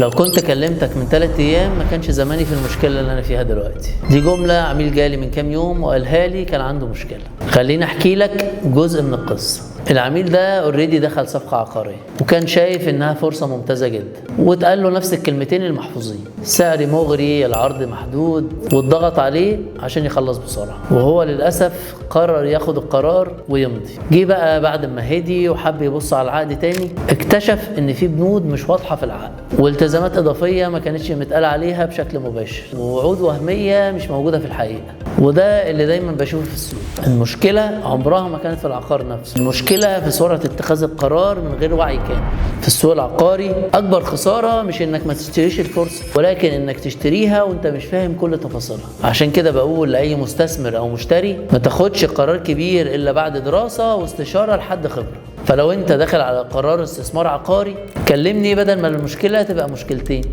لو كنت كلمتك من 3 ايام ما كانش زماني في المشكله اللي انا فيها دلوقتي. دي جمله عميل جالي من كام يوم وقالها لي، كان عنده مشكله. خليني احكي لك جزء من القصه. العميل ده اوريدي دخل صفقه عقاريه وكان شايف انها فرصه ممتازه جدا، واتقال له نفس الكلمتين المحفوظين: سعر مغري، العرض محدود، واتضغط عليه عشان يخلص بسرعه. وهو للاسف قرر ياخد القرار ويمضي. جه بقى بعد ما هدي وحب يبص على العقد تاني، اكتشف ان في بنود مش واضحه في العقد، والتزامات اضافيه ما كانتش متقال عليها بشكل مباشر، ووعود وهميه مش موجوده في الحقيقه. وده اللي دايما بشوفه في السوق. المشكله عمرها ما كانت في العقار نفسه، المشكله في سرعه اتخاذ القرار من غير وعي كامل. في السوق العقاري اكبر خساره مش انك ما تشتريش الفرصه، ولكن انك تشتريها وانت مش فاهم كل تفاصيلها. عشان كده بقول لاي مستثمر او مشتري: ما تاخدش قرار كبير الا بعد دراسه واستشاره لحد خبره. فلو انت داخل على قرار استثمار عقاري، كلمني بدل ما المشكله تبقى مشكلتين.